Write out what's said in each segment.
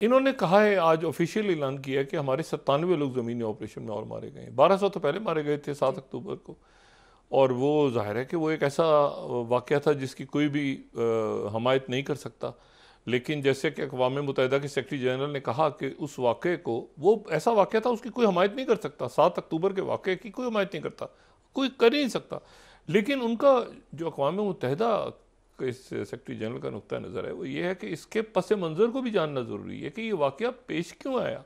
इन्होंने कहा है, आज ऑफिशियल ऐलान किया है कि हमारे 97 लोग ज़मीनी ऑपरेशन में और मारे गए। 1200 तो पहले मारे गए थे 7 जी। अक्टूबर को। और वो ज़ाहिर है कि वो एक ऐसा वाक़या था जिसकी कोई भी हमायत नहीं कर सकता। लेकिन जैसे कि अक़वाम मुत्तहिदा के सेक्रेटरी जनरल ने कहा कि उस वाक़े को, वो ऐसा वाक़या था उसकी कोई हमायत नहीं कर सकता। 7 अक्टूबर के वाक़े की कोई हमायत नहीं करता, कोई कर ही नहीं सकता। लेकिन उनका जो अक़वाम मुत्तहिदा इस सेक्रेटरी जनरल का नुक्ता नज़र है वो ये है कि इसके पस मंज़र को भी जानना ज़रूरी है कि ये वाक़या पेश क्यों आया,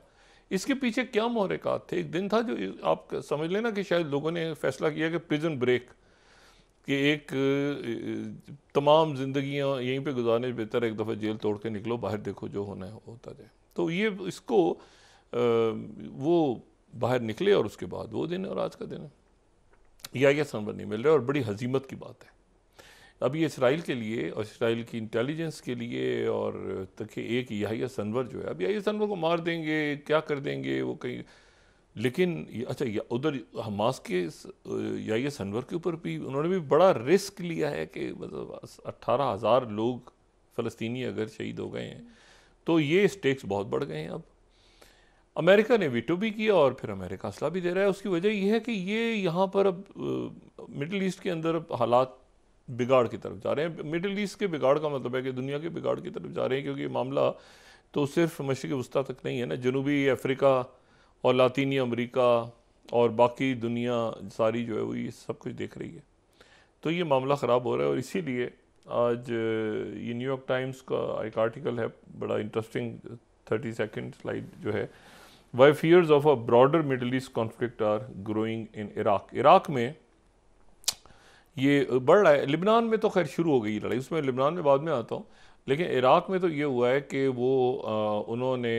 इसके पीछे क्या महरक़ात थे। एक दिन था जो आप समझ लेना कि शायद लोगों ने फैसला किया कि प्रिजन ब्रेक, कि एक तमाम ज़िंदगियाँ यहीं पे गुजारने से बेहतर एक दफ़ा जेल तोड़ के निकलो, बाहर देखो जो होना है होता जाए। तो ये इसको वो बाहर निकले और उसके बाद वो दिन और आज का दिन है, या संवर नहीं मिल रहा और बड़ी हज़ीमत की बात है। अब ये इसराइल के लिए और इसराइल की इंटेलिजेंस के लिए, और तक एक याहिया सिनवर जो है, अब याहिया सिनवर को मार देंगे, क्या कर देंगे वो कहीं, लेकिन अच्छा उधर हमास के याहिया सिनवर के ऊपर भी उन्होंने भी बड़ा रिस्क लिया है कि मतलब 18,000 लोग फ़लस्तीनी अगर शहीद हो गए हैं तो ये स्टेक्स बहुत बढ़ गए हैं। अब अमेरिका ने वीटो भी किया और फिर अमेरिका असला भी दे रहा है। उसकी वजह यह है कि ये यहाँ पर अब मिडिल ईस्ट के अंदर हालात बिगाड़ की तरफ जा रहे हैं। मिडिल ईस्ट के बिगाड़ का मतलब है कि दुनिया के बिगाड़ की तरफ जा रहे हैं, क्योंकि ये मामला तो सिर्फ मशरिक़ वस्ता तक नहीं है ना, जनूबी अफ्रीका और लातीनी अमरीका और बाकी दुनिया सारी जो है वो ये सब कुछ देख रही है। तो ये मामला ख़राब हो रहा है और इसीलिए आज ये न्यूयॉर्क टाइम्स का एक आर्टिकल है बड़ा इंटरेस्टिंग, 30 सेकेंड स्लाइड जो है, why fears of a broader middle east conflict are growing in Iraq. Iraq में ये बढ़ रहा है। लिबनान में तो खैर शुरू हो गई लड़ाई, उसमें लिबनान में बाद में आता हूँ, लेकिन इराक में तो ये हुआ है कि वो उन्होंने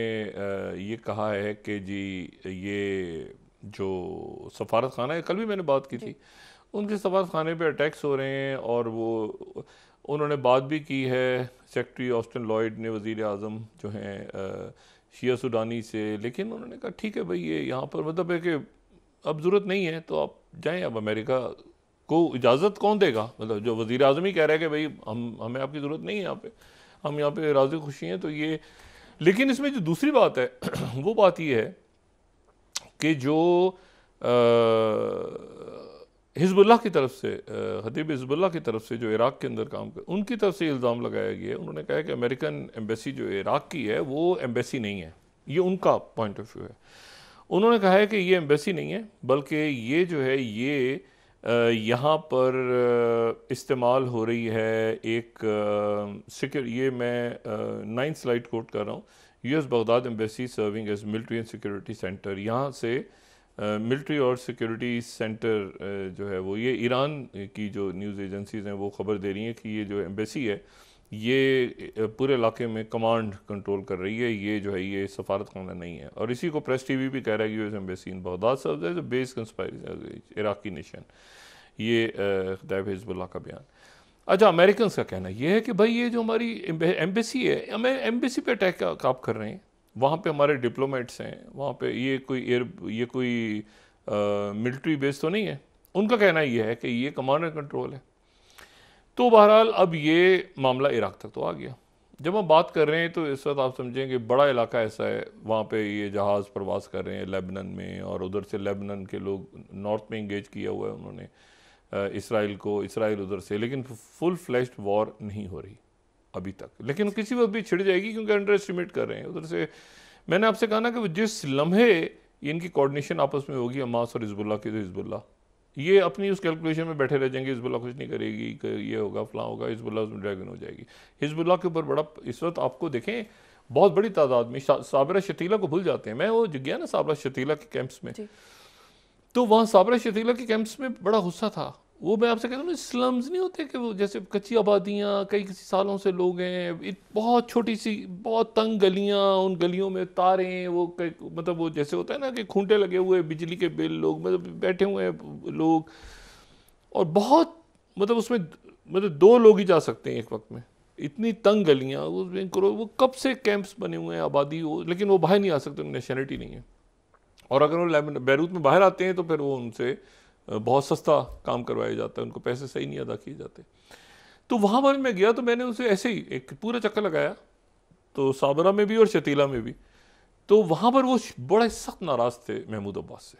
ये कहा है कि जी ये जो सफारत खाना है, कल भी मैंने बात की थी, उनके सफारत खाने पे अटैक्स हो रहे हैं। और वो उन्होंने बात भी की है सेक्रेटरी ऑस्टिन लॉयड ने, वज़ीर आज़म जो हैं शिया सुडानी से, लेकिन उन्होंने कहा ठीक है भाई, ये यहाँ पर मतलब है कि अब ज़रूरत नहीं है तो आप जाएँ। अब अमेरिका को इजाज़त कौन देगा, मतलब जो वज़ीर आज़म ही कह रहा है कि भाई हमें आपकी ज़रूरत नहीं है यहाँ पे, हम यहाँ पे राज़ी खुशी हैं। तो ये, लेकिन इसमें जो दूसरी बात है वो बात ये है कि जो हिज़्बुल्लाह की तरफ से, खतीब हिज़्बुल्लाह की तरफ से जो इराक के अंदर काम कर, उनकी तरफ से इल्ज़ाम लगाया गया है। उन्होंने कहा है कि अमेरिकन एम्बेसी जो इराक की है वो एम्बेसी नहीं है, ये उनका पॉइंट ऑफ व्यू है। उन्होंने कहा है कि ये एम्बेसी नहीं है, बल्कि ये जो है ये यहाँ पर इस्तेमाल हो रही है एक ये मैं 9th स्लाइड कोट कर रहा हूँ, US Baghdad embassy serving as military and security centre. यहाँ से मिलिट्री और सिक्योरिटी सेंटर जो है वो, ये ईरान की जो न्यूज़ एजेंसीज़ हैं वो ख़बर दे रही हैं कि ये जो एम्बेसी है ये पूरे इलाके में कमांड कंट्रोल कर रही है। ये जो है ये सफारत खाना नहीं है। और इसी को प्रेस टीवी भी कह रहा है US embassy in Baghdad serves as a base conspiracy Iraqi nation. ये खताब हिज़्बुल्लाह का बयान। अच्छा, अमेरिकन का कहना ये है कि भाई ये जो हमारी एम्बेसी है, हमें एम्बेसी पे अटैक आप कर रहे हैं, वहाँ पे हमारे डिप्लोमेट्स हैं, वहाँ पे ये कोई मिलिट्री बेस तो नहीं है। उनका कहना ये है कि ये कमांड एंड कंट्रोल है। तो बहरहाल अब ये मामला इराक तक तो आ गया। जब हम बात कर रहे हैं तो इस वक्त आप समझें कि बड़ा इलाका ऐसा है, वहाँ पे ये जहाज़ प्रवास कर रहे हैं लेबनान में, और उधर से लेबनान के लोग नॉर्थ में इंगेज किया हुआ है उन्होंने इसराइल को, इसराइल उधर से, लेकिन फुल फ्लैश्ड वॉर नहीं हो रही अभी तक, लेकिन किसी वक्त भी छिड़ जाएगी क्योंकि अंडर एस्टिमेट कर रहे हैं उधर से। मैंने आपसे कहा ना कि जिस लम्हे इनकी कोऑर्डिनेशन आपस में होगी हमास और हिज़्बुल्लाह की, तो हिज़्बुल्लाह ये अपनी उस कैलकुलेशन में बैठे रह जाएंगे, हिज़्बुल्लाह कुछ नहीं करेगी, ये होगा फलां होगा, हिज़्बुल्लाह उसमें ड्रैगन हो जाएगी। हिज़्बुल्लाह के ऊपर बड़ा इस वक्त आपको देखें बहुत बड़ी तादाद में, साबरा शतीला को भूल जाते हैं। मैं वो गया ना साबरा शतीला के कैंप्स में, तो वहाँ साबरा शतीला के कैंप्स में बड़ा गुस्सा था। वो मैं आपसे कहता हूँ, स्लम्स नहीं होते कि वो जैसे कच्ची आबादियाँ, कई किसी सालों से लोग हैं, बहुत छोटी सी बहुत तंग गलियाँ, उन गलियों में तारें, वो मतलब वो जैसे होता है ना कि खूंटे लगे हुए, बिजली के बिल, लोग मतलब बैठे हुए हैं लोग, और बहुत मतलब उसमें मतलब 2 लोग ही जा सकते हैं एक वक्त में, इतनी तंग गलियाँ। वो कब से कैंप्स बने हुए हैं आबादी हो, लेकिन वो बाहर नहीं आ सकते, नेशनलिटी नहीं है। और अगर वो बैरूत में बाहर आते हैं तो फिर वो उनसे बहुत सस्ता काम करवाया जाता है, उनको पैसे सही नहीं अदा किए जाते। तो वहाँ पर मैं गया तो मैंने उसे ऐसे ही एक पूरा चक्कर लगाया, तो साबरा में भी और शतीला में भी। तो वहाँ पर वो बड़े सख्त नाराज़ थे महमूद अब्बास से,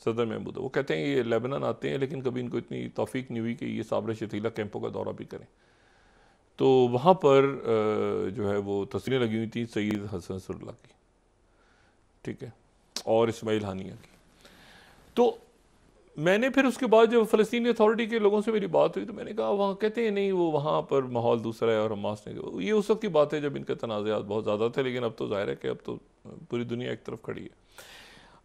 सदर महमूद। वो कहते हैं ये लेबनान आते हैं लेकिन कभी इनको इतनी तौफीक नहीं हुई कि ये साबरा शतीला कैंपों का दौरा भी करें। तो वहाँ पर जो है वो तस्वीरें लगी हुई थी सईद हसन नसरुल्लाह की, ठीक है, और इस्माइल हानिया की। तो मैंने फिर उसके बाद जब फ़लस्तीनी अथॉरिटी के लोगों से मेरी बात हुई तो मैंने कहा, वहाँ कहते हैं नहीं वो वहाँ पर माहौल दूसरा है और हमास ने, ये उस वक्त की बात है जब इनके तनाज़ात बहुत ज़्यादा थे, लेकिन अब तो ज़ाहिर है कि अब तो पूरी दुनिया एक तरफ खड़ी है।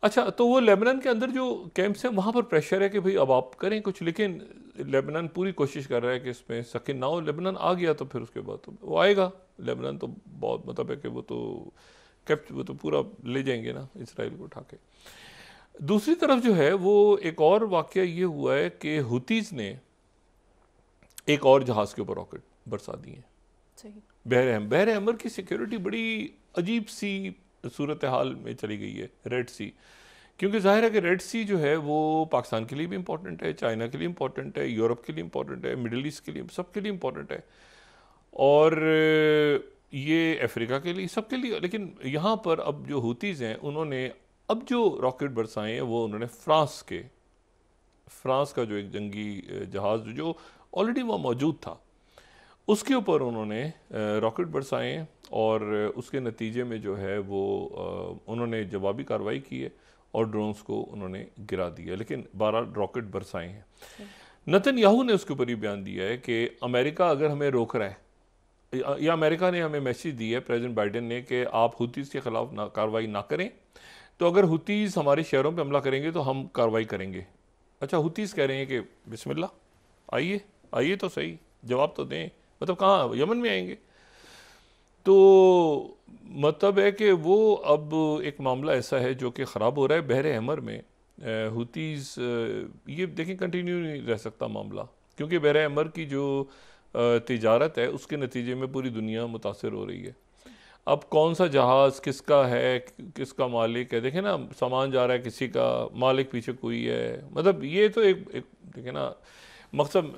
अच्छा, तो वो लेबनान के अंदर जो कैंप्स हैं वहाँ पर प्रेशर है कि भाई अब आप करें कुछ, लेकिन लेबनान पूरी कोशिश कर रहा है कि इसमें सकिन ना हो। लेबनान आ गया तो फिर उसके बाद तो वो आएगा, लेबनान तो बहुत मतलब है कि वो तो पूरा ले जाएंगे ना इसराइल को उठा के। दूसरी तरफ जो है वो एक और वाक़या ये हुआ है कि हुतीज़ ने एक और जहाज़ के ऊपर रॉकेट बरसा दिए हैं। बहर अहमर की सिक्योरिटी बड़ी अजीब सी सूरत हाल में चली गई है, रेड सी, क्योंकि जाहिर है कि रेड सी जो है वो पाकिस्तान के लिए भी इम्पोर्टेंट है, चाइना के लिए इम्पोर्टेंट है, यूरोप के लिए इम्पोर्टेंट है, मिडल ईस्ट के लिए, सबके लिए इम्पोर्टेंट है, और ये अफ्रीका के लिए, सबके लिए। लेकिन यहाँ पर अब जो हुतीज़ हैं उन्होंने अब जो रॉकेट बरसाए हैं वो उन्होंने फ्रांस का जो एक जंगी जहाज़ जो ऑलरेडी वहाँ मौजूद था उसके ऊपर उन्होंने रॉकेट बरसाए हैं, और उसके नतीजे में जो है वो उन्होंने जवाबी कार्रवाई की है और ड्रोन्स को उन्होंने गिरा दिया, लेकिन 12 रॉकेट बरसाए हैं। नेतन्याहू ने उसके ऊपर ये बयान दिया है कि अमेरिका अगर हमें रोक रहा है, या अमेरिका ने हमें मैसेज दिया है प्रेसिडेंट बाइडेन ने कि आप हुतीज़ के ख़िलाफ़ कार्रवाई ना करें, तो अगर हुतीज़ हमारे शहरों पे हमला करेंगे तो हम कार्रवाई करेंगे। अच्छा, हुतीज़ कह रहे हैं कि बिस्मिल्लाह आइए, आइए तो सही, जवाब तो दें, मतलब कहाँ, यमन में आएंगे। तो मतलब है कि वो अब एक मामला ऐसा है जो कि ख़राब हो रहा है बहर अहमर में। हुतीज़ ये देखें कंटिन्यू नहीं रह सकता मामला, क्योंकि बहर अहमर की जो तिजारत है उसके नतीजे में पूरी दुनिया मुतासर हो रही है। अब कौन सा जहाज़ किसका है, किसका मालिक है, देखें ना, सामान जा रहा है किसी का, मालिक पीछे कोई है, मतलब ये तो एक देखें ना, मकसद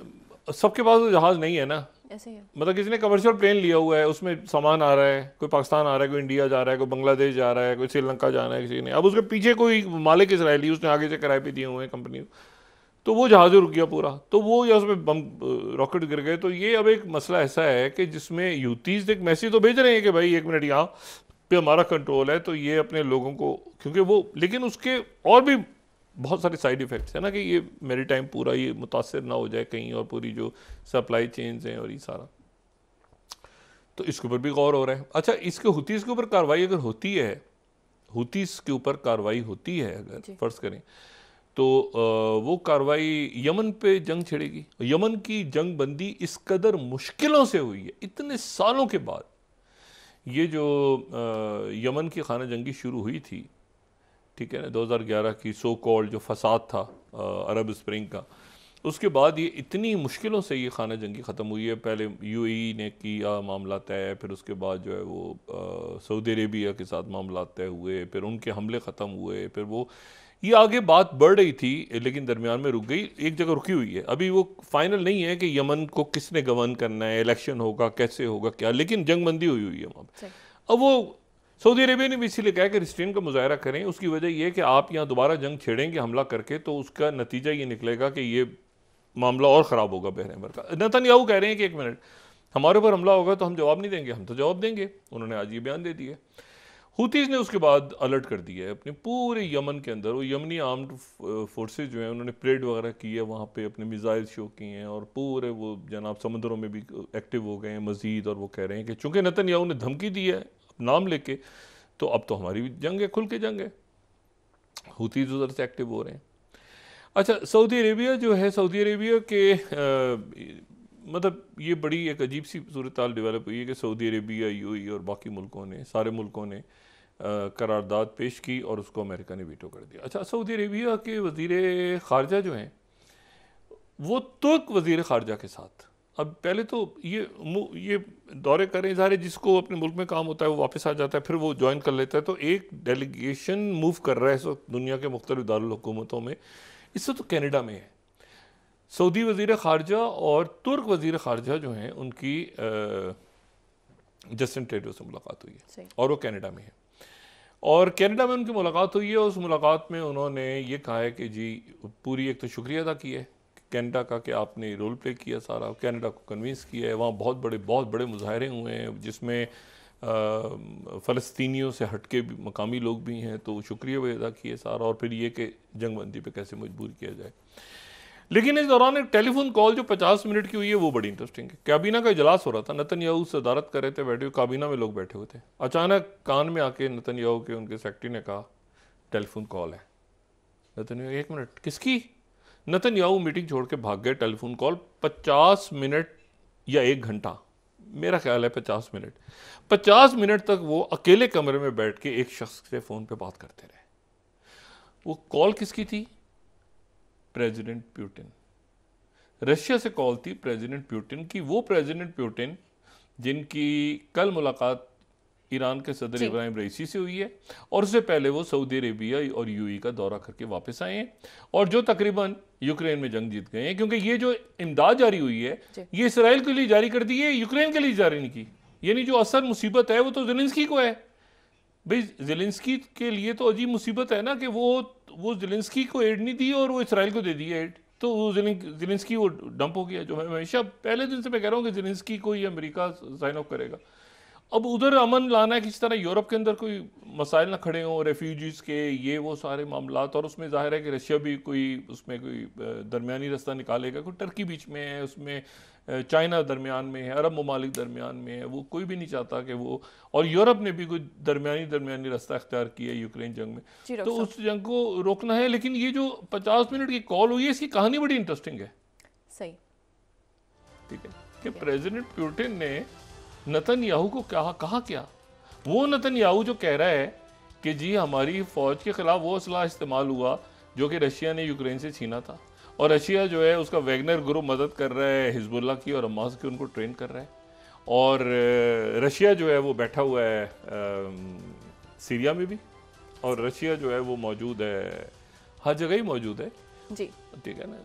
सबके पास तो जहाज़ नहीं है ना, ऐसे ही है। मतलब किसी ने कमर्शियल प्लेन लिया हुआ है, उसमें सामान आ रहा है, कोई पाकिस्तान आ रहा है, कोई इंडिया जा रहा है, कोई बांग्लादेश जा रहा है, कोई श्रीलंका जाना है किसी ने, अब उसके पीछे कोई मालिक इसराइली उसने आगे से किराए पे दिए हुए हैं कंपनी, तो वो जहाज़ रुक गया पूरा, तो वो या उसमें बम रॉकेट गिर गए। तो ये अब एक मसला ऐसा है कि जिसमें यूतीज़ एक मैसेज तो भेज रहे हैं कि भाई एक मिनट यहाँ पे हमारा कंट्रोल है, तो ये अपने लोगों को, क्योंकि वो, लेकिन उसके और भी बहुत सारे साइड इफ़ेक्ट्स है ना, कि ये मेरी टाइम पूरा ये मुतासर ना हो जाए कहीं, और पूरी जो सप्लाई चेन्स हैं और ये सारा, तो इसके ऊपर भी गौर हो रहा है। अच्छा, इसके हुतीज़ के ऊपर कार्रवाई अगर होती है, हुतीज़ के ऊपर कार्रवाई होती है अगर फ़र्ज़ करें, तो वो कार्रवाई यमन पे जंग छिड़ेगी। यमन की जंग बंदी इस कदर मुश्किलों से हुई है, इतने सालों के बाद ये जो यमन की खाना जंगी शुरू हुई थी, ठीक है ना, 2011 की सो कॉल्ड जो फसाद था अरब स्प्रिंग का, उसके बाद ये इतनी मुश्किलों से ये खाना जंगी ख़त्म हुई है। पहले यूएई ने किया मामला तय, फिर उसके बाद जो है वो सऊदी अरेबिया के साथ मामला तय हुए, फिर उनके हमले ख़त्म हुए, फिर वो ये आगे बात बढ़ रही थी लेकिन दरमियान में रुक गई, एक जगह रुकी हुई है। अभी वो फाइनल नहीं है कि यमन को किसने गवर्न करना है, इलेक्शन होगा, कैसे होगा, क्या, लेकिन जंगबंदी हुई हुई है वहाँ पर। अब वो सऊदी अरेबिया ने भी इसीलिए कहा कि रिस्ट्रेन का मुजाहरा करें। उसकी वजह यह है कि आप यहाँ दोबारा जंग छेड़ेंगे हमला करके, तो उसका नतीजा ये निकलेगा कि ये मामला और ख़राब होगा बहर अहमर का। नेतन्याहू कह रहे हैं कि एक मिनट, हमारे ऊपर हमला होगा तो हम जवाब नहीं देंगे, हम तो जवाब देंगे। उन्होंने आज ये बयान दे दिया। हुतीज़ ने उसके बाद अलर्ट कर दिया है अपने पूरे यमन के अंदर। वो यमनी आर्म्ड फोर्सेज जो हैं उन्होंने परेड वगैरह की है वहाँ पे, अपने मिसाइल शो किए हैं, और पूरे वो जनाब समुद्रों में भी एक्टिव हो गए हैं मज़ीद। और वो कह रहे हैं कि चूँकि नेतन्याहू ने धमकी दी है नाम लेके, तो अब तो हमारी भी जंग है, खुल के जंग है। हुतीज़ उधर से एक्टिव हो रहे हैं। अच्छा, सऊदी अरेबिया जो है, सऊदी अरेबिया के मतलब ये बड़ी एक अजीब सी सूरत हाल डेवलप हुई है कि सऊदी अरेबिया, यूएई और बाकी मुल्कों ने, सारे मुल्कों ने करारदाद पेश की और उसको अमेरिका ने वीटो कर दिया। अच्छा, सऊदी अरेबिया के वज़ीर ख़ारजा जो हैं वो तुर्क वज़ीर ख़ारजा के साथ, अब पहले तो ये दौरे करें, ज़ाहिर जिसको अपने मुल्क में काम होता है वो वापस आ जाता है, फिर वो ज्वाइन कर लेता है। तो एक डेलीगेशन मूव कर रहा है इस वक्त दुनिया के मुख्तलिफ दारुल हुकूमतों में। इससे तो कनाडा में है। सऊदी वज़ीर ख़ारजा और तुर्क वज़ीर ख़ारजा जो हैं उनकी जस्टिन ट्रूडो से मुलाकात हुई सही। है और वो कनाडा में है। और कनाडा में उनकी मुलाकात हुई है। उस मुलाकात में उन्होंने ये कहा है कि जी पूरी एक तो शुक्रिया अदा किया है कनाडा का कि आपने रोल प्ले किया, सारा कनाडा को कन्विंस किया है। वहाँ बहुत बड़े मुजाहरे हुए हैं जिसमें फ़लस्तीनियों से हटके भी मकामी लोग भी हैं, तो शुक्रिया भी अदा किए सारा। और फिर ये कि जंगबंदी पे कैसे मजबूर किया जाए। लेकिन इस दौरान एक टेलीफोन कॉल जो 50 मिनट की हुई है वो बड़ी इंटरेस्टिंग है। काबीना का इजलास हो रहा था, नेतन्याहू सदारत कर रहे थे, बैठे हुए काबीना में लोग बैठे हुए थे। अचानक कान में आके नेतन्याहू के उनके सेक्रेटरी ने कहा टेलीफोन कॉल है। नेतन्याहू 1 मिनट किसकी? नेतन्याहू मीटिंग छोड़ के भाग गए। टेलीफोन कॉल 50 मिनट या 1 घंटा, मेरा ख्याल है 50 मिनट। 50 मिनट तक वो अकेले कमरे में बैठ के एक शख्स से फ़ोन पे बात करते रहे। वो कॉल किसकी थी? President Putin. रशिया से कॉल थी प्रेसिडेंट पुतिन की। वो प्रेसिडेंट पुतिन जिनकी कल मुलाकात ईरान के सदर इब्राहिम रईसी से हुई है और उससे पहले वो सऊदी अरेबिया और यूएई का दौरा करके वापस आए हैं और जो तकरीबन यूक्रेन में जंग जीत गए हैं। क्योंकि ये जो इमदाद जारी हुई है ये इसराइल के लिए जारी कर दी है, यूक्रेन के लिए जारी नहीं की। यानी जो असर मुसीबत है वो तो ज़ेलेंस्की को है। भाई ज़ेलेंस्की के लिए तो अजीब मुसीबत है ना कि वो ज़ेलेंस्की को एड नहीं दी और वो इसराइल को दे दी एड, तो वो ज़ेलेंस्की वो डंप हो गया। जो मैं हमेशा पहले दिन से मैं कह रहा हूँ कि ज़ेलेंस्की को ही अमेरिका साइन ऑफ करेगा। अब उधर अमन लाना है किसी तरह, यूरोप के अंदर कोई मसाइल ना खड़े हों रेफ्यूजीज़ के, ये वो सारे मामलात। और उसमें जाहिर है कि रशिया भी उसमें कोई दरमियानी रास्ता निकालेगा। कोई टर्की बीच में है, उसमें चाइना दरमियान में है, अरब ममालिक दरमियान में है। वो कोई भी नहीं चाहता कि वो, और यूरोप ने भी कोई दरमियानी रास्ता अख्तियार किया है यूक्रेन जंग में, तो उस जंग को रोकना है। लेकिन ये जो 50 मिनट की कॉल हुई है इसकी कहानी बड़ी इंटरेस्टिंग है। सही, ठीक है कि प्रेसिडेंट पुतिन ने नेतन्याहू को कहा क्या? वो नेतन्याहू जो कह रहा है कि जी हमारी फ़ौज के ख़िलाफ़ वो असला इस्तेमाल हुआ जो कि रशिया ने यूक्रेन से छीना था, और रशिया जो है उसका वैगनर ग्रुप मदद कर रहा है हिजबुल्लाह की और हमास की, उनको ट्रेन कर रहा है। और रशिया जो है वो बैठा हुआ है सीरिया में भी, और रशिया जो है वो मौजूद है हर जगह ही मौजूद है। जी ठीक है ना।